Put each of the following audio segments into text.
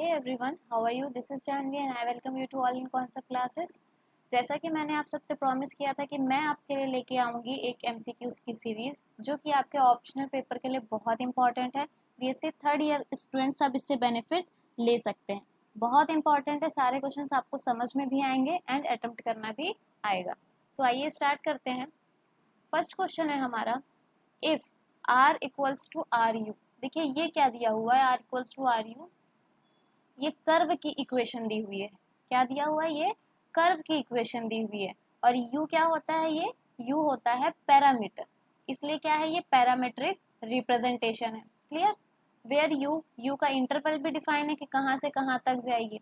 Hey everyone, how are you? This is Janvi and I welcome you to all in concept classes. जैसा कि मैंने आप सबसे promise किया था कि मैं आपके लिए लेके आऊँगी एक एमसीक्यूज़ की सीरीज़ जो कि आपके ऑप्शनल पेपर के लिए बहुत इंपॉर्टेंट है। बीएससी थर्ड ईयर स्टूडेंट्स सब इससे बेनिफिट ले सकते हैं। बहुत इंपॉर्टेंट है, सारे क्वेश्चंस आपको समझ में भी आएंगे एंड अटेम्प्ट करना भी आएगा। सो आइए स्टार्ट करते हैं। फर्स्ट क्वेश्चन है हमारा, if r equals to r u. देखिए ये क्या दिया हुआ है, r equals to r u, ये कर्व की इक्वेशन दी हुई है। क्या दिया हुआ है? ये कर्व की इक्वेशन दी हुई है। और u क्या होता है? ये u होता है पैरामीटर, इसलिए क्या है? ये पैरामीट्रिक रिप्रेजेंटेशन है। क्लियर? वेयर u का इंटरवल भी डिफाइन है कि कहाँ से कहाँ तक जाएगी।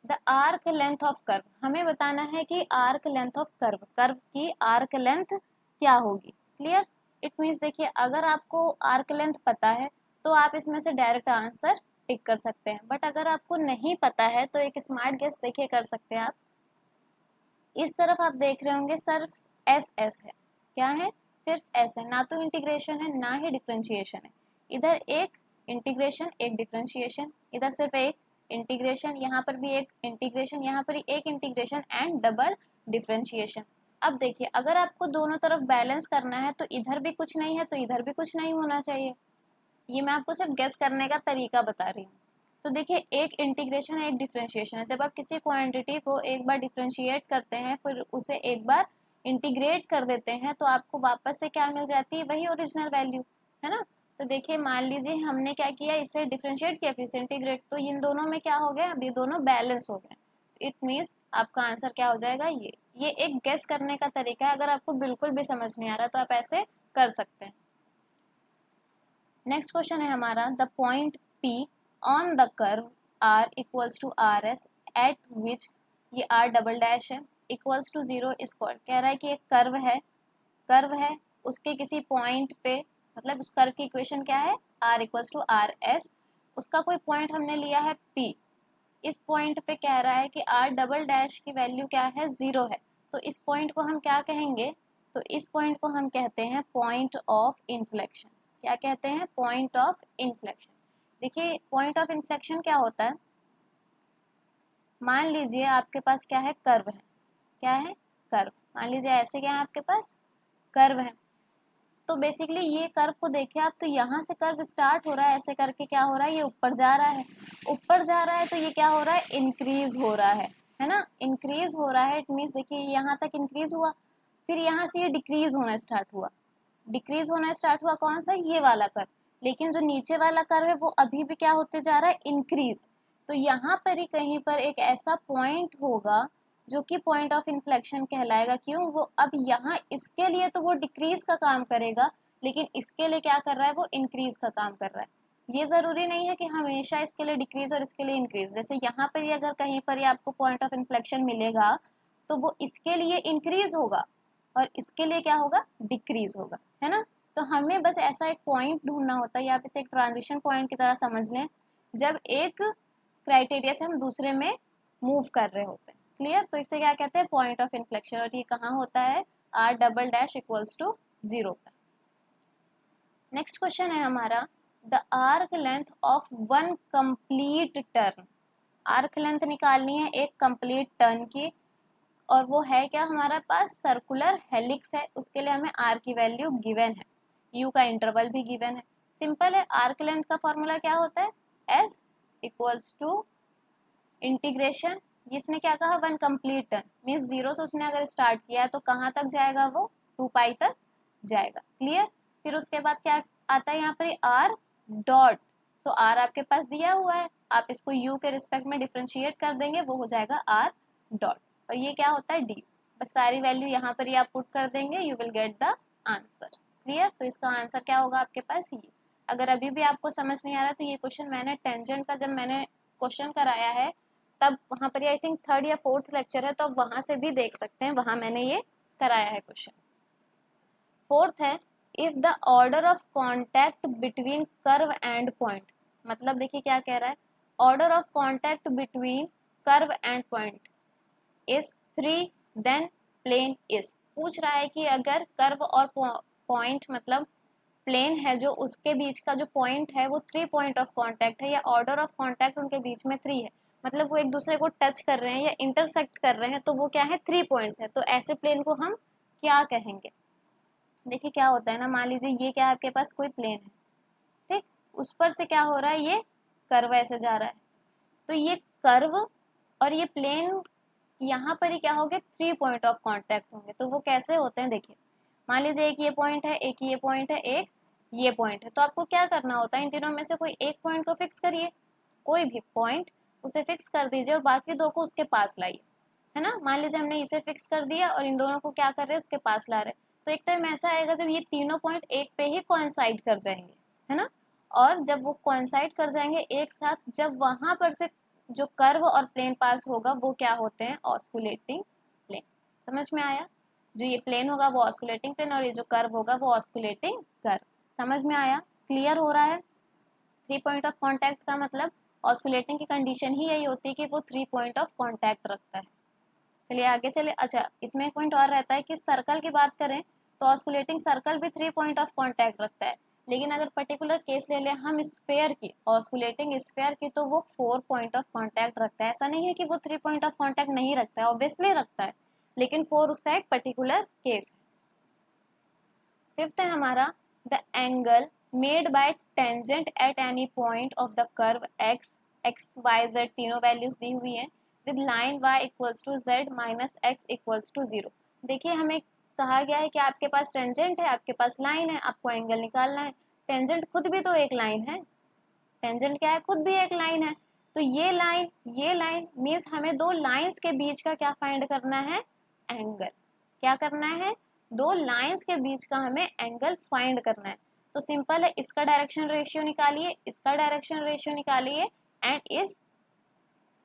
The arc length of curve, हमें बताना है कि arc length of curve, curve की आर्क लेंथ क्या होगी। क्लियर? इट मीन्स देखिए, अगर आपको आर्क लेंथ पता है तो आप इसमें से डायरेक्ट आंसर टिक कर सकते हैं, बट अगर आपको नहीं पता है तो एक स्मार्ट गेस देखिए कर सकते हैं आप। इस तरफ आप देख रहे होंगे सिर्फ एस है। क्या है? सिर्फ एस है, ना तो इंटीग्रेशन है ना ही डिफ्रेंशिएशन है। इधर एक इंटीग्रेशन एक डिफ्रेंशिएशन, इधर सिर्फ एक इंटीग्रेशन, यहाँ पर भी एक इंटीग्रेशन, यहाँ पर एक इंटीग्रेशन एंड डबल डिफ्रेंशिएशन। अब देखिए, अगर आपको दोनों तरफ बैलेंस करना है तो इधर भी कुछ नहीं है तो इधर भी कुछ नहीं होना चाहिए। ये मैं आपको सिर्फ गेस करने का तरीका बता रही हूँ। तो देखिए, एक इंटीग्रेशन है एक डिफरेंशिएशन है। जब आप किसी क्वांटिटी को एक बार डिफरेंशिएट करते हैं फिर उसे एक बार इंटीग्रेट कर देते हैं तो आपको वापस से क्या मिल जाती है? वही ओरिजिनल वैल्यू, है ना। तो देखिए, मान लीजिए हमने क्या किया, इसे डिफरेंशिएट किया फिर से इंटीग्रेट, तो इन दोनों में क्या हो गया? अब ये दोनों बैलेंस हो गए। इट मीन्स आपका आंसर क्या हो जाएगा? ये एक गेस करने का तरीका है। अगर आपको बिल्कुल भी समझ नहीं आ रहा तो आप ऐसे कर सकते हैं। नेक्स्ट क्वेश्चन है हमारा, the point P on the curve R equals to r s at which, ये R डबल डैश है, इक्वल्स टू 0 इज कॉल्ड। कह रहा है कि एक कर्व है उसके किसी पॉइंट पे, मतलब उस कर्व की इक्वेशन क्या है? R equals to r s, उसका कोई पॉइंट हमने लिया है P। इस पॉइंट पे कह रहा है कि R डबल डैश की वैल्यू क्या है? 0 है। तो इस पॉइंट को हम क्या कहेंगे? तो इस पॉइंट को हम कहते हैं पॉइंट ऑफ इन्फ्लेक्शन। क्या कहते हैं? Point of inflection. देखिए, पॉइंट ऑफ इन्फ्लेक्शन क्या होता है? मान लीजिए आपके पास क्या है? कर्व है। क्या है? कर्व। मान लीजिए ऐसे क्या है आपके पास? कर्व है। तो बेसिकली ये कर्व को देखिए आप, तो यहाँ से कर्व स्टार्ट हो रहा है, ऐसे करके क्या हो रहा है? ये ऊपर जा रहा है। ऊपर जा रहा है तो ये क्या हो रहा है? इंक्रीज हो रहा है ना। इंक्रीज हो रहा है, इट मीन्स देखिए यहाँ तक इंक्रीज हुआ, फिर यहाँ से ये डिक्रीज होना स्टार्ट हुआ। डिक्रीज होना स्टार्ट हुआ कौन सा? ये वाला कर्व। लेकिन जो नीचे वाला कर्व है वो अभी भी क्या होते जा रहा है? इंक्रीज। तो यहाँ पर ही कहीं पर एक ऐसा पॉइंट होगा जो कि पॉइंट ऑफ इन्फ्लेक्शन कहलाएगा। क्यों? वो अब यहाँ इसके लिए तो वो डिक्रीज का काम करेगा, लेकिन इसके लिए क्या कर रहा है? वो इंक्रीज का काम कर रहा है। ये जरूरी नहीं है कि हमेशा इसके लिए डिक्रीज और इसके लिए इंक्रीज। जैसे यहाँ पर ही अगर कहीं पर ही आपको पॉइंट ऑफ इन्फ्लेक्शन मिलेगा तो वो इसके लिए इंक्रीज होगा और इसके लिए क्या होगा? डिक्रीज होगा, है ना। तो हमें बस ऐसा एक पॉइंट ढूंढना होता है, या आप इसे एक ट्रांजिशन पॉइंट की तरह समझ लें, जब एक क्राइटेरिया से हम दूसरे में मूव कर रहे होते हैं। क्लियर? तो इसे क्या कहते हैं? Point of inflection. और ये कहाँ होता है? R double dash equals to 0 पर। नेक्स्ट क्वेश्चन है हमारा, the arc length of one complete turn. Arc length निकालनी है एक कंप्लीट टर्न की, और वो है क्या हमारे पास? सर्कुलर हेलिक्स है। उसके लिए हमें r की वैल्यू गिवन है, u का इंटरवल भी गिवन है। सिंपल है। आर्क लेंथ का फॉर्मूला क्या होता है? s इक्वल्स टू इंटीग्रेशन, जिसने क्या कहा? वन कंप्लीट टर्न, मीन्स 0 से उसने अगर स्टार्ट किया है तो कहाँ तक जाएगा? वो 2 पाई तक जाएगा। क्लियर? फिर उसके बाद क्या आता है यहाँ पर? r dot. सो r आपके पास दिया हुआ है, आप इसको u के रिस्पेक्ट में डिफ्रेंशिएट कर देंगे, वो हो जाएगा r डॉट। और ये क्या होता है? d। बस सारी वैल्यू यहाँ पर ही आप पुट कर देंगे, you will get the answer. Clear? तो इसका आंसर क्या होगा आपके पास? ये। अगर अभी भी आपको समझ नहीं आ रहा तो ये क्वेश्चन मैंने टेंजेंट का जब मैंने क्वेश्चन कराया है तब वहाँ पर आई थिंक थर्ड या फोर्थ लेक्चर है, तो आप वहाँ से भी देख सकते हैं, वहाँ मैंने ये कराया है क्वेश्चन। फोर्थ है, if the order of contact between curve and point. मतलब देखिए क्या कह रहा है? Order of contact between curve and point is 3, then plane is. पूछ रहा है कि अगर कर्व और पॉइंट मतलब प्लेन है जो उसके बीच का जो पॉइंट है वो 3 पॉइंट ऑफ कांटेक्ट है, या ऑर्डर ऑफ कांटेक्ट उनके बीच में 3 है, मतलब वो एक दूसरे को टच कर रहे हैं या इंटरसेक्ट कर रहे हैं, तो वो क्या है 3 पॉइंट्स है। तो ऐसे प्लेन को हम क्या कहेंगे? देखिए क्या होता है ना, मान लीजिए ये क्या है, आपके पास कोई प्लेन है, ठीक, उस पर से क्या हो रहा है, ये कर्व ऐसे जा रहा है, तो ये कर्व और ये प्लेन यहाँ पर ही क्या होंगे, 3 पॉइंट ऑफ कांटेक्ट होंगे। तो वो कैसे होते हैं, देखिए मान लीजिए एक ये पॉइंट है, एक ये पॉइंट है, एक ये पॉइंट है, तो आपको क्या करना होता है, इन तीनों में से कोई एक पॉइंट को फिक्स करिए, कोई भी पॉइंट उसे फिक्स कर दीजिए और बाकी दो को उसके पास लाइए, है ना। मान लीजिए हमने इसे फिक्स कर दिया और इन दोनों को क्या कर रहे हैं, उसके पास ला रहे हैं, तो एक टाइम ऐसा आएगा जब ये तीनों पॉइंट एक पे ही कोइंसाइड कर जाएंगे, है ना। और जब वो कोइंसाइड कर जाएंगे एक साथ, जब वहां पर से जो कर्व और प्लेन पास होगा वो क्या होते हैं, ऑस्कुलेटिंग प्लेन। समझ में आया? जो ये प्लेन होगा वो ऑस्कुलेटिंग प्लेन और ये जो कर्व होगा वो ऑस्कुलेटिंग कर्व। समझ में आया? क्लियर हो रहा है? 3 पॉइंट ऑफ कांटेक्ट का मतलब ऑस्कुलेटिंग की कंडीशन ही यही होती है कि वो 3 पॉइंट ऑफ कांटेक्ट रखता है। चलिए आगे चले। अच्छा, इसमें एक पॉइंट और रहता है कि सर्कल की बात करें तो ऑस्कुलेटिंग सर्कल भी 3 पॉइंट ऑफ कांटेक्ट रखता है, लेकिन अगर पर्टिकुलर केस ले लें हम स्फेयर की, ऑस्कुलेटिंग स्फेयर की, तो वो 4 पॉइंट ऑफ कांटेक्ट रखता है। ऐसा नहीं है कि वो 3 पॉइंट ऑफ कांटेक्ट नहीं रखता है, ऑब्वियसली रखता है, लेकिन 4 उसका एक पर्टिकुलर केस है। फिफ्थ है हमारा the angle made by tangent at any point of the curve x, x y z तीनों वैल्यूज दी हुई है, with line y equals to z minus x equals to 0। देखिए हमें कहा गया है कि आपके पास टेंजेंट है, आपके पास लाइन है, आपको एंगल निकालना है। टेंजेंट खुद भी तो एक लाइन है, टेंजेंट क्या है, खुद भी एक लाइन है। तो ये लाइन मीन्स हमें दो लाइंस के बीच का क्या फाइंड करना है, एंगल। क्या करना है, दो लाइंस के बीच का हमें एंगल फाइंड करना है। तो सिंपल है, इसका डायरेक्शन रेशियो निकालिए, इसका डायरेक्शन रेशियो निकालिए एंड इस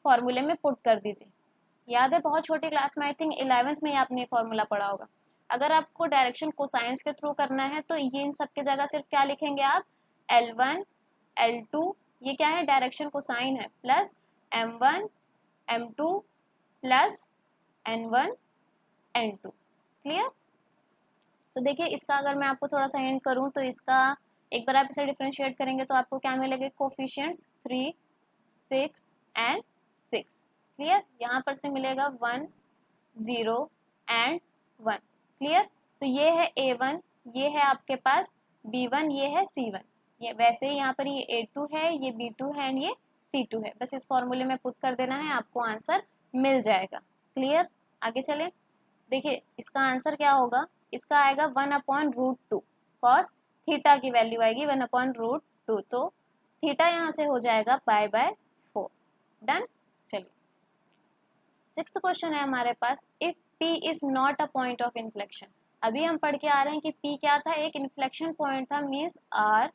फॉर्मूले में पुट कर दीजिए। याद है बहुत छोटी क्लास में, आई थिंक 11th में ही आपने फॉर्मूला पढ़ा होगा। अगर आपको डायरेक्शन कोसाइंस के थ्रू करना है तो ये इन सब के जगह सिर्फ क्या लिखेंगे आप, L1 L2, ये क्या है डायरेक्शन कोसाइन है, plus M1 M2 plus N1 N2। Clear? तो देखिए इसका अगर मैं आपको थोड़ा सा हिंट करूं तो इसका एक बार आप इसे डिफरेंशिएट करेंगे तो आपको क्या मिलेगा, कोफिशिएंट्स 3 6 एंड 6। क्लियर? यहाँ पर से मिलेगा 1 0 एंड 1। क्लियर? तो ये है A1, ये है आपके पास B1, ये है C1। ये वैसे ही यहाँ पर ये A2 है, ये B2 है एंड ये C2 है। बस इस फॉर्मूले में पुट कर देना है, आपको आंसर मिल जाएगा। क्लियर? आगे चले। देखिए इसका आंसर क्या होगा, इसका आएगा 1/√2 कॉस थीटा की वैल्यू आएगी 1/√2, तो थीटा यहाँ से हो जाएगा π/4। डन। चलिए सिक्स्थ क्वेश्चन है हमारे पास, if P is not a point of inflection. अभी हम पढ़ के आ रहे हैं कि P क्या था, एक इन्फ्लेक्शन पॉइंट था, means R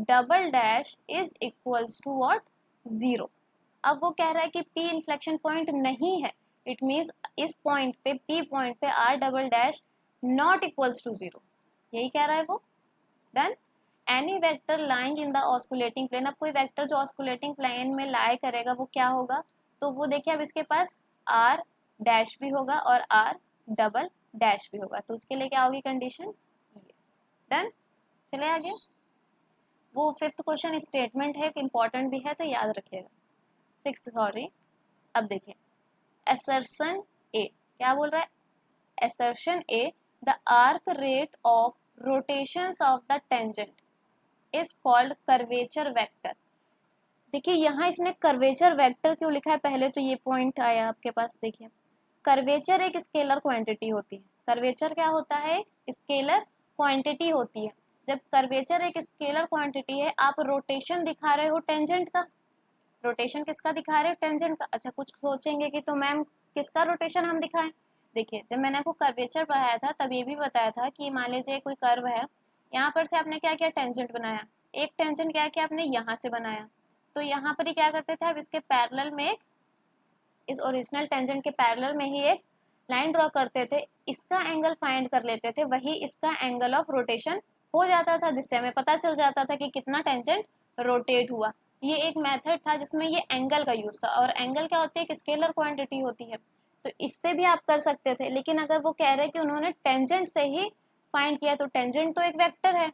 double dash is equals to what, 0। अब वो कह रहा है कि P इन्फ्लेक्शन पॉइंट नहीं है, इट मीन्स इस पॉइंट पे P पॉइंट पे R double dash not equals to 0, यही कह रहा है वो। Done. Any vector lying in the osculating plane, अब कोई वेक्टर जो ऑस्कुलेटिंग प्लेन में लाई करेगा वो क्या होगा, तो वो देखिए अब इसके पास आर डैश भी होगा और आर डबल डैश भी होगा, तो उसके लिए क्या होगी कंडीशन, ये। डन। चले आगे। वो फिफ्थ क्वेश्चन स्टेटमेंट है, इंपॉर्टेंट भी है तो याद रखिएगा। Sixth sorry. अब देखिए assertion ए क्या बोल रहा है, assertion A the arc rate of rotations of the tangent is called curvature vector. देखिए यहाँ इसने कर्वेचर वेक्टर क्यों लिखा है, पहले तो ये पॉइंट आया आपके पास। देखिए कर्वेचर एक स्केलर क्वांटिटी होती है, कर्वेचर क्या होता है, स्केलर क्वांटिटी होती है। जब कर्वेचर एक स्केलर क्वांटिटी है, आप रोटेशन दिखा रहे हो टेंजेंट का, रोटेशन किसका दिखा रहे हो, टेंजेंट का। अच्छा कुछ सोचेंगे कि तो मैम किसका रोटेशन हम दिखाएं। देखिए जब मैंने आपको कर्वेचर पढ़ाया था तब ये भी बताया था कि मान लीजिए कोई कर्व है, यहाँ पर से आपने क्या किया, टेंजेंट बनाया, एक टेंजेंट क्या किया आपने यहाँ से बनाया, तो यहाँ पर ही क्या करते थे, अब इसके पैरेलल में इस ओरिजिनल टेंजेंट के पैरेलल में ही एक लाइन ड्रॉ करते थे, इसका एंगल फाइंड कर लेते थे, वही इसका एंगल ऑफ रोटेशन हो जाता था, जिससे हमें पता चल जाता था कि कितना टेंजेंट रोटेट हुआ। ये एक मेथड था जिसमें ये एंगल का यूज था, और एंगल क्या होती है, एक स्केलर क्वांटिटी होती है, तो इससे भी आप कर सकते थे। लेकिन अगर वो कह रहे हैं कि उन्होंने टेंजेंट से ही फाइंड किया, तो टेंजेंट तो एक वेक्टर है,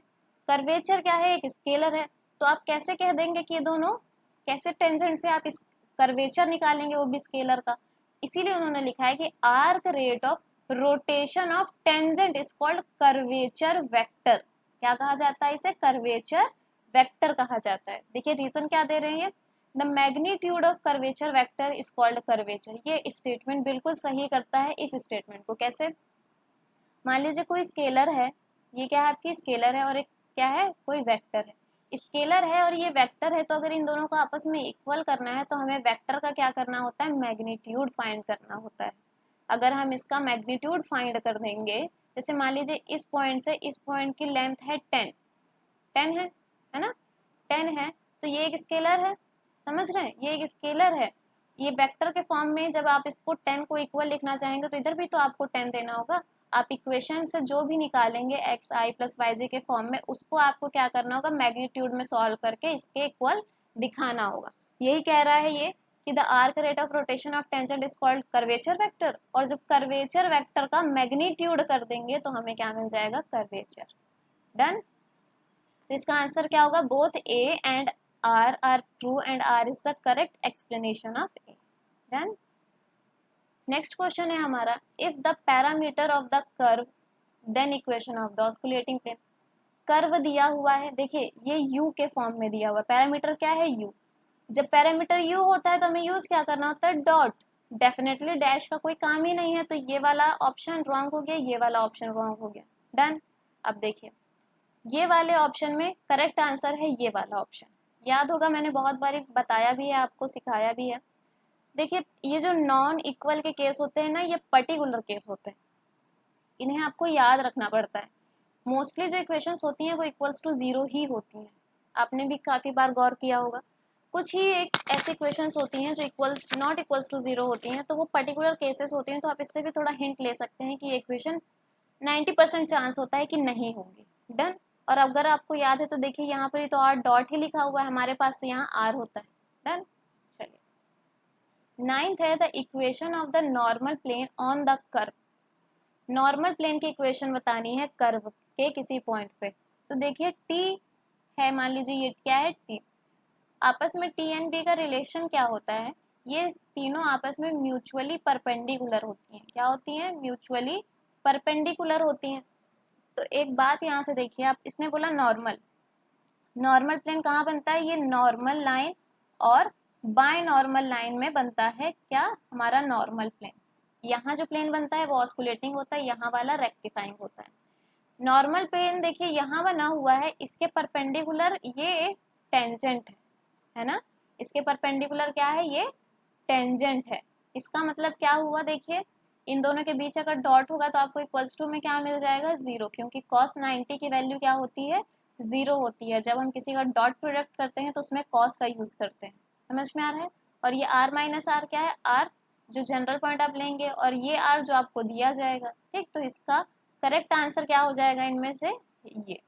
कर्वेचर क्या है, एक स्केलर है, तो आप कैसे कह देंगे कि ये दोनों, कैसे टेंजेंट से आप इस कर्वेचर निकालेंगे, वो भी स्केलर का। इसीलिए उन्होंने लिखा है कि arc rate of rotation of tangent is called curvature vector. क्या कहा जाता है इसे, कर्वेचर वेक्टर कहा जाता है। देखिए रीजन क्या दे रहे हैं, the magnitude of curvature vector is called curvature. ये स्टेटमेंट बिल्कुल सही करता है इस स्टेटमेंट को। कैसे, मान लीजिए कोई स्केलर है, ये क्या है आपकी स्केलर है, और एक क्या है, कोई वेक्टर है। स्केलर है और ये वेक्टर है, तो अगर इन दोनों को आपस में इक्वल करना है तो हमें वेक्टर का क्या करना होता है, मैग्नीट्यूड फाइंड करना होता है। अगर हम इसका मैग्नीट्यूड फाइंड कर देंगे, जैसे मान लीजिए इस पॉइंट से इस पॉइंट की लेंथ है 10, 10 है ना, 10 है, तो ये एक स्केलर है, समझ रहे हैं, ये एक स्केलर है। ये वेक्टर के फॉर्म में जब आप इसको 10 को इक्वल लिखना चाहेंगे तो इधर भी तो आपको 10 देना होगा। आप इक्वेशन से जो भी निकालेंगे एक्स आई प्लस वाई जे के फॉर्म में, उसको आपको क्या करना होगा, मैग्नीट्यूड में सॉल्व करके इसके इक्वल दिखाना होगा। यही कह रहा है ये कि the arc rate of rotation of tangent is called curvature vector, और जब कर्वेचर वेक्टर का मैग्नीट्यूड कर देंगे तो हमें क्या मिल जाएगा, कर्वेचर। डन। तो इसका आंसर क्या होगा, both A and R true and R is the correct explanation of A. Done. Next question है हमारा, if the parameter of the curve then equation of the osculating plane. Curve दिया हुआ है, देखिए ये u के फॉर्म में दिया हुआ है, पैरामीटर क्या है u। जब पैरामीटर u होता है तो हमें यूज क्या करना होता है, डॉट। डेफिनेटली डैश का कोई काम ही नहीं है, तो ये वाला ऑप्शन रॉन्ग हो गया, ये वाला ऑप्शन रॉन्ग हो गया। डन। अब देखिए ये वाले ऑप्शन में करेक्ट आंसर है ये वाला ऑप्शन। याद होगा मैंने बहुत बार बताया भी है, आपको सिखाया भी है। देखिए ये जो नॉन इक्वल के केस होते हैं ना, ये पर्टिकुलर केस होते हैं, इन्हें आपको याद रखना पड़ता है। मोस्टली जो इक्वेशंस होती हैं वो इक्वल्स टू जीरो ही होती हैं, आपने भी काफ़ी बार गौर किया होगा। कुछ ही एक ऐसी इक्वेशंस होती हैं जो equals not equals to zero होती हैं, तो वो पर्टिकुलर केसेस होती हैं, तो आप इससे भी थोड़ा हिंट ले सकते हैं कि ये इक्वेशन 90% चांस होता है कि नहीं होगी। डन। और अगर आपको याद है तो देखिए यहाँ पर ही तो आर डॉट ही लिखा हुआ है हमारे पास, तो यहाँ आर होता है। डन। चलिए नाइन्थ है, the equation of the normal plane on the curve. Normal plane की इक्वेशन बतानी है कर्व के किसी पॉइंट पे। तो देखिए टी है, मान लीजिए ये क्या है, टी। आपस में टी एंड बी का रिलेशन क्या होता है, ये तीनों आपस में म्यूचुअली परपेंडिकुलर होती हैं। क्या होती हैं, म्यूचुअली परपेंडिकुलर होती हैं। तो एक बात यहाँ से देखिए आप, इसने बोला नॉर्मल, नॉर्मल प्लेन कहाँ बनता है, ये नॉर्मल लाइन और बाय नॉर्मल लाइन में बनता है क्या, हमारा नॉर्मल प्लेन। यहाँ जो प्लेन बनता है वो ऑस्कुलेटिंग होता है, यहाँ वाला रेक्टिफाइंग होता है। नॉर्मल प्लेन देखिए यहाँ बना हुआ है, इसके परपेंडिकुलर ये टेंजेंट है ना, इसके परपेंडिकुलर क्या है, ये टेंजेंट है। इसका मतलब क्या हुआ, देखिए इन दोनों के बीच अगर डॉट होगा तो आपको इक्वल्स टू में क्या मिल जाएगा, जीरो, क्योंकि cos 90 की वैल्यू क्या होती है, जीरो होती है। जब हम किसी का डॉट प्रोडक्ट करते हैं तो उसमें cos का यूज करते हैं, समझ में आ रहा है। और ये r माइनस आर क्या है, r जो जनरल पॉइंट आप लेंगे, और ये r जो आपको दिया जाएगा, ठीक। तो इसका करेक्ट आंसर क्या हो जाएगा इनमें से, ये।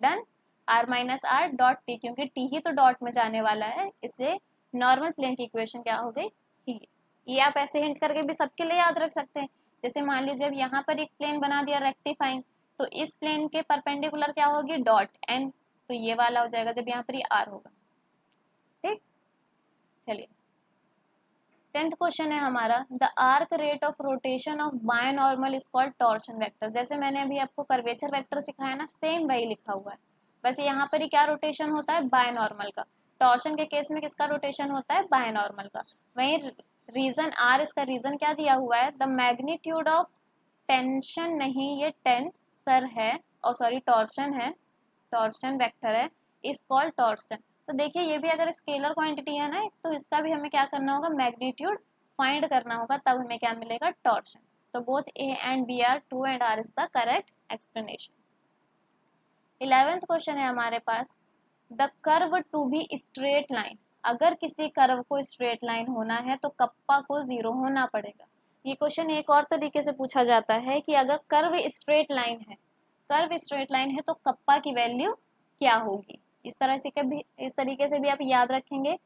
Done. r minus R dot T, क्योंकि t ही तो डॉट में जाने वाला है, इसलिए नॉर्मल प्लेन की इक्वेशन क्या हो गई, ही। ये आप ऐसे हिंट करके भी सबके लिए याद रख सकते हैं। जैसे मान लीजिए अब यहाँ पर एक प्लेन बना दिया रेक्टिफाइंग, तो इस प्लेन के परपेंडिकुलर क्या होगी, डॉट एन, तो ये वाला हो जाएगा जब यहाँ पर ये आर होगा। ठीक। चलिए 10th क्वेश्चन है हमारा, the arc rate of rotation of binormal is called torsion vector. जैसे मैंने अभी आपको कर्वेचर वेक्टर सिखाया ना, सेम वही लिखा हुआ है, बस यहाँ पर ही क्या रोटेशन होता है, बायनॉर्मल का। टॉर्शन के केस में किसका रोटेशन होता है, बायनॉर्मल का। वहीं रीजन आर, इसका रीजन क्या दिया हुआ है, द मैग्नीट्यूड ऑफ टेंशन, नहीं ये टेंसर है, और सॉरी टॉर्शन है, टॉर्शन वेक्टर है, इज कॉल्ड टॉर्शन। तो देखिए ये भी अगर स्केलर क्वांटिटी है ना, तो इसका भी हमें क्या करना होगा, मैग्नीट्यूड फाइंड करना होगा, तब हमें क्या मिलेगा, टॉर्शन। तो both A and B are true and R is the correct explanation. 11th question है हमारे पास, the curve to be straight line. अगर किसी कर्व को स्ट्रेट लाइन होना है तो कप्पा को जीरो होना पड़ेगा। ये क्वेश्चन एक और तरीके से पूछा जाता है कि अगर कर्व स्ट्रेट लाइन है, कर्व स्ट्रेट लाइन है तो कप्पा की वैल्यू क्या होगी। इस तरीके से भी आप याद रखेंगे।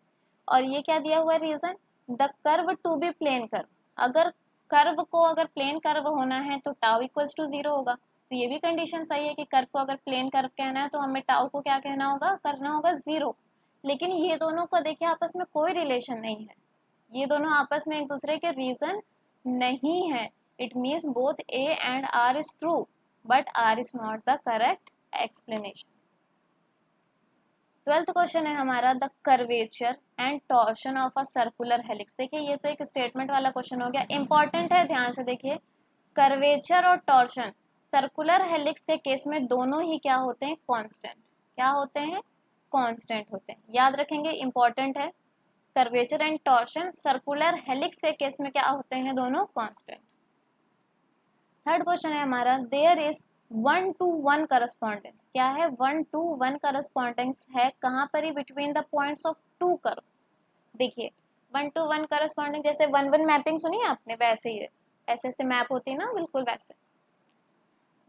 और ये क्या दिया हुआ है reason, the curve to be plane curve. अगर कर्व को अगर प्लेन कर्व होना है तो टाउ इक्वल्स टू जीरो होगा, तो ये भी कंडीशन सही है कि कर्व को अगर प्लेन कर्व कहना है तो हमें टाउ को क्या कहना होगा, करना होगा 0। लेकिन ये दोनों को देखिए आपस में कोई रिलेशन नहीं है, ये दोनों आपस में एक दूसरे के रीजन नहीं है। It means both A and R is true but R is not the correct explanation. 12th question है हमारा, the curvature and torsion of a circular helix. देखिए ये तो एक स्टेटमेंट वाला क्वेश्चन हो गया, इंपॉर्टेंट है, ध्यान से देखिए। कर्वेचर और टॉर्शन सर्कुलर हेलिक्स के केस में दोनों ही क्या होते हैं, कांस्टेंट। क्या होते हैं, कांस्टेंट होते हैं, याद रखेंगे, इंपॉर्टेंट है। Curvature and torsion circular helix के केस में क्या होते हैं, दोनों कांस्टेंट। थर्ड क्वेश्चन है हमारा, देयर इज 1-to-1 करस्पॉन्डेंस। क्या है, 1-to-1 करस्पॉन्डेंस है कहाँ पर ही, between the points of two curves. देखिए 1-to-1 करस्पॉन्डेंस, जैसे 1-1 मैपिंग सुनी है आपने, वैसे ही है, ऐसे ऐसे मैप होती है ना, बिल्कुल वैसे।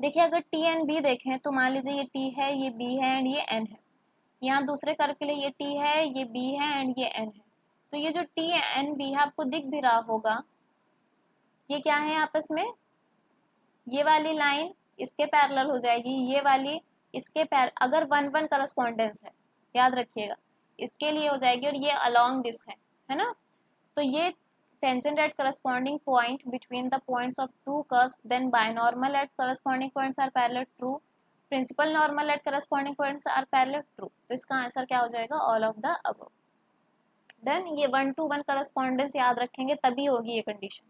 देखिए अगर टी एंड बी देखें तो मान लीजिए ये टी है, ये बी है एंड ये एन है। यहाँ दूसरे कर्व के लिए ये टी है, ये बी है एंड ये एन है। तो ये जो टी एन बी है आपको दिख भी रहा होगा, ये क्या है आपस में, ये वाली लाइन इसके पैरेलल हो जाएगी, ये वाली इसके अगर 1-1 करस्पॉन्डेंस है, याद रखिएगा, इसके लिए हो जाएगी, और ये अलोंग दिस है ना। तो ये tangent at corresponding point between the points of two curves, then binormal at corresponding points are parallel, true. Principal normal at corresponding points are parallel, true. तो इसका आंसर क्या हो जाएगा, all of the above. Then ये 1-to-1 correspondence याद रखेंगे तभी होगी ये कंडीशन।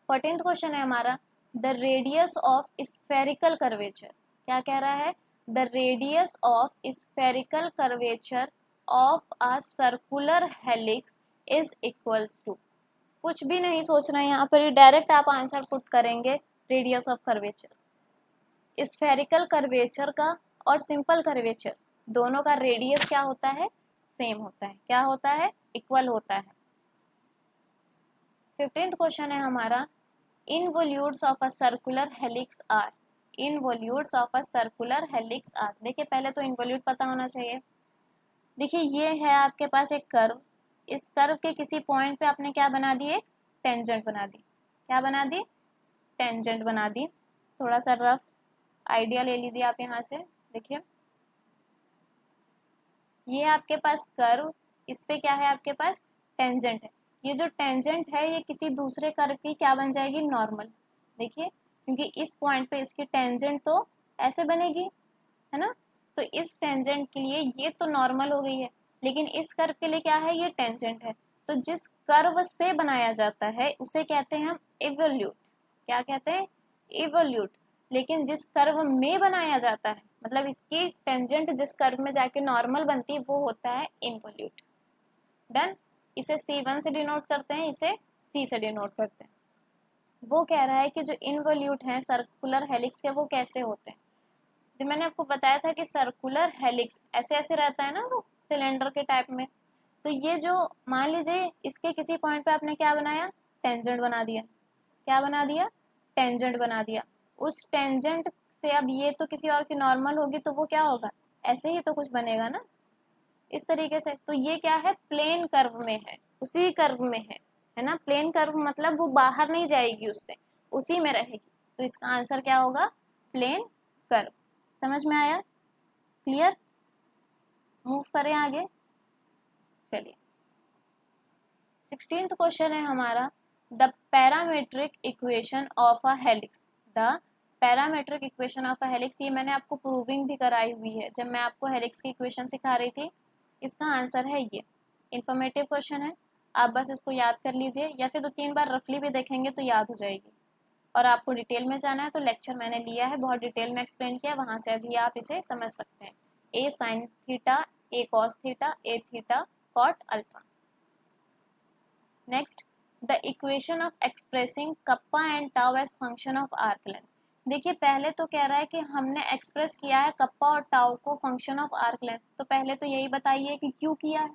14th क्वेश्चन है हमारा, the radius of spherical curvature. क्या कह रहा है, the radius of spherical curvature of a circular helix is equals to. कुछ भी नहीं सोचना है यहाँ पर, डायरेक्ट आप आंसर पुट करेंगे, radius of curvature. Spherical curvature का और सिंपल कर्वेचर दोनों का रेडियस क्या होता है, सेम होता है। क्या होता है, इक्वल होता है। 15th क्वेश्चन है हमारा, involutes of a circular helix are. Involutes of a circular helix are. देखिए पहले तो इनवोल्यूट पता होना चाहिए। देखिए ये है आपके पास एक कर्व, इस कर्व के किसी पॉइंट पे आपने क्या बना दी, एक टेंजेंट बना दी। क्या बना दी, टेंजेंट बना दी। थोड़ा सा रफ आइडिया ले लीजिए आप यहाँ से। देखिए ये आपके पास कर्व, इस पे क्या है आपके पास, टेंजेंट है। ये जो टेंजेंट है ये किसी दूसरे कर्व की क्या बन जाएगी, नॉर्मल। देखिए क्योंकि इस पॉइंट पे इसकी टेंजेंट तो ऐसे बनेगी, है ना। तो इस टेंजेंट के लिए ये तो नॉर्मल हो गई है, लेकिन इस कर्व के लिए क्या है, ये टेंजेंट है। तो जिस कर्व से बनाया जाता है उसे कहते हैं हम इवोल्यूट। क्या कहते हैं, इवोल्यूट। लेकिन जिस कर्व में बनाया जाता है, मतलब इसकी टेंजेंट जिस कर्व में जाके नॉर्मल बनती है, वो होता है इनवोल्यूट। डन। इसे C1 से डिनोट करते हैं, इसे C से डिनोट करते हैं। वो कह रहा है कि जो इनवोल्यूट हैं सर्कुलर हेलिक्स के, वो कैसे होते हैं। जो मैंने आपको बताया था कि सर्कुलर हेलिक्स ऐसे ऐसे रहता है ना, वो सिलेंडर के टाइप में। तो ये जो मान लीजिए इसके किसी पॉइंट पे आपने क्या बनाया, टेंजेंट बना दिया। क्या बना दिया, टेंजेंट बना दिया। उस टेंजेंट से अब ये तो किसी और की नॉर्मल होगी, तो वो क्या होगा, ऐसे ही तो कुछ बनेगा ना, इस तरीके से। तो ये क्या है, प्लेन कर्व में है, उसी कर्व में है ना। प्लेन कर्व मतलब वो बाहर नहीं जाएगी उससे, उसी में रहेगी। तो इसका आंसर क्या होगा, प्लेन कर्व। समझ में आया, क्लियर। मूव करें आगे, चलिए 16th क्वेश्चन है हमारा, the parametric equation of a helix. The parametric equation of a helix, ये मैंने आपको प्रूविंग भी कराई हुई है जब मैं आपको हेलिक्स की इक्वेशन सिखा रही थी। इसका आंसर है ये, इंफॉर्मेटिव क्वेश्चन है, आप बस इसको याद कर लीजिए, या फिर 2-3 बार रफली भी देखेंगे तो याद हो जाएगी। और आपको डिटेल में जाना है तो लेक्चर मैंने लिया है, बहुत डिटेल में एक्सप्लेन किया, वहां से अभी आप इसे समझ सकते हैं। A sine theta, A cos theta, A theta cot alpha. Next, the equation of expressing kappa and tau as function of arc length. देखिए पहले तो कह रहा है कि हमने एक्सप्रेस किया है कप्पा और टाउ को फंक्शन ऑफ आर्क लेंथ, तो पहले तो यही बताइए कि क्यों किया है।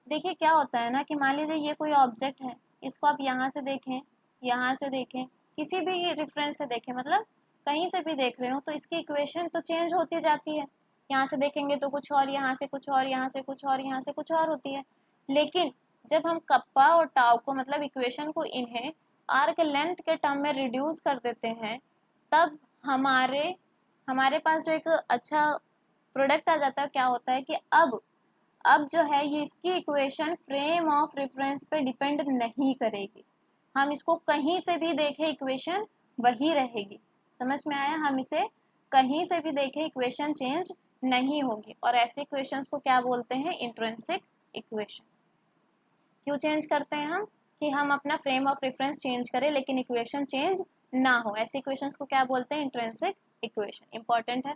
देखिए क्या होता है ना कि मान लीजिए ये कोई ऑब्जेक्ट है, इसको आप यहाँ से देखें, यहाँ से देखें, किसी भी रेफरेंस से देखें, मतलब कहीं से भी देख रहे हो, तो इसकी इक्वेशन तो चेंज होती जाती है। यहाँ से देखेंगे तो कुछ और, यहाँ से कुछ और, यहाँ से कुछ और, यहाँ से कुछ और होती है। लेकिन जब हम कप्पा और टाउ को मतलब इक्वेशन को इन्हें आर्क लेंथ के टर्म में रिड्यूस कर देते हैं, तब हमारे पास जो एक अच्छा प्रोडक्ट आ जाता है, क्या होता है कि अब जो है ये इसकी इक्वेशन फ्रेम ऑफ रेफरेंस पे डिपेंड नहीं करेगी। हम इसको कहीं से भी देखें इक्वेशन वही रहेगी। समझ में आया? हम इसे कहीं से भी देखें इक्वेशन चेंज नहीं होगी। और ऐसे इक्वेशंस को क्या बोलते हैं? Intrinsic equation. क्यों चेंज करते हैं हम? कि हम अपना फ्रेम ऑफ रेफरेंस चेंज करें लेकिन इक्वेशन चेंज ना हो। ऐसे इक्वेशंस को क्या बोलते हैं? Intrinsic equation. इंपॉर्टेंट है।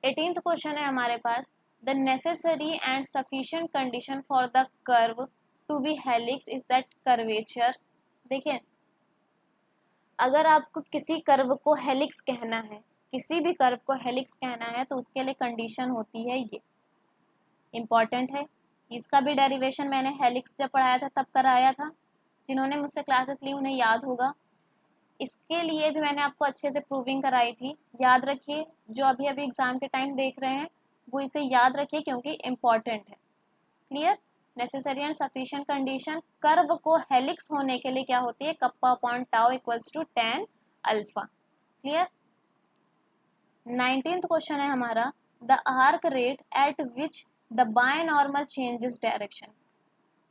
18th क्वेश्चन है हमारे पास, the necessary and sufficient condition for the curve to be helix is that curvature. देखिए, अगर आपको किसी कर्व को हेलिक्स कहना है, किसी भी कर्व को हेलिक्स कहना है, तो उसके लिए कंडीशन होती है ये। इंपॉर्टेंट है। इसका भी डेरिवेशन मैंने हेलिक्स जब पढ़ाया था तब कराया था। जिन्होंने मुझसे क्लासेस ली उन्हें याद होगा। इसके लिए भी मैंने आपको अच्छे से प्रूविंग कराई थी। याद रखिए, जो अभी अभी एग्जाम के टाइम देख रहे हैं वो इसे याद रखिए क्योंकि इम्पॉर्टेंट है। Clear? Necessary and sufficient condition curve को हेलिक्स होने के लिए क्या होती है? Kappa upon tau equals to tan alpha. Clear? 19th question है हमारा, the arc rate at which the binormal changes direction.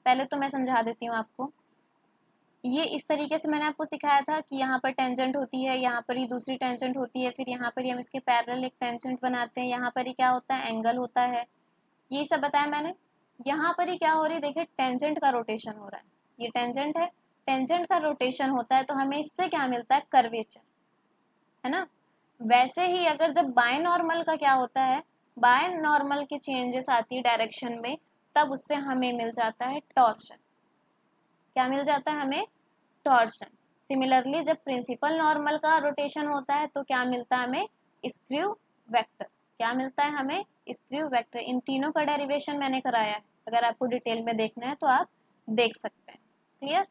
पहले तो मैं समझा देती हूँ आपको। ये इस तरीके से मैंने आपको सिखाया था कि यहाँ पर टेंजेंट होती है, यहाँ पर ही दूसरी टेंजेंट होती है, फिर यहाँ पर ही हम इसके पैरेलल एक टेंजेंट बनाते हैं, यहाँ पर ही क्या होता है? एंगल होता है। ये सब बताया मैंने। यहाँ पर ही क्या हो रही है? देखिए, टेंजेंट का रोटेशन हो रहा है। ये टेंजेंट है, टेंजेंट का रोटेशन होता है तो हमें इससे क्या मिलता है? कर्वेचर, है ना? वैसे ही अगर जब बायनॉर्मल का क्या होता है? बायनॉर्मल की चेंजेस आती है डायरेक्शन में, तब उससे हमें मिल जाता है टॉर्शन। क्या मिल जाता है हमें? टॉर्शन। सिमिलरली जब प्रिंसिपल नॉर्मल का रोटेशन होता है तो क्या मिलता है हमें? Screw vector. क्या मिलता है हमें? Screw vector. इन तीनों का डेरिवेशन मैंने कराया है, अगर आपको डिटेल में देखना है तो आप देख सकते हैं। क्लियर?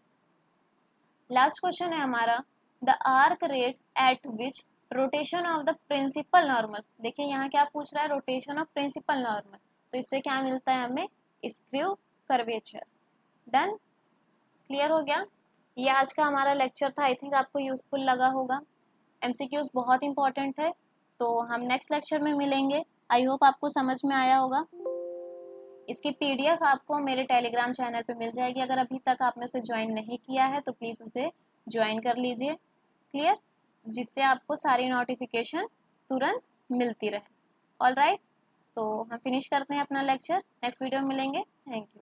लास्ट क्वेश्चन है हमारा, the arc rate at which rotation of the principal normal. देखिए यहाँ क्या पूछ रहा है? Rotation of principal normal. तो इससे क्या मिलता है हमें? Screw curvature. डन? क्लियर हो गया? ये आज का हमारा लेक्चर था। आई थिंक आपको यूजफुल लगा होगा। एमसीक्यूज बहुत इंपॉर्टेंट है, तो हम नेक्स्ट लेक्चर में मिलेंगे। आई होप आपको समझ में आया होगा। इसकी पीडीएफ आपको मेरे टेलीग्राम चैनल पे मिल जाएगी। अगर अभी तक आपने उसे ज्वाइन नहीं किया है तो प्लीज़ उसे ज्वाइन कर लीजिए। क्लियर? जिससे आपको सारी नोटिफिकेशन तुरंत मिलती रहे। ऑल राइट, तो हम फिनिश करते हैं अपना लेक्चर। नेक्स्ट वीडियो में मिलेंगे। Thank you.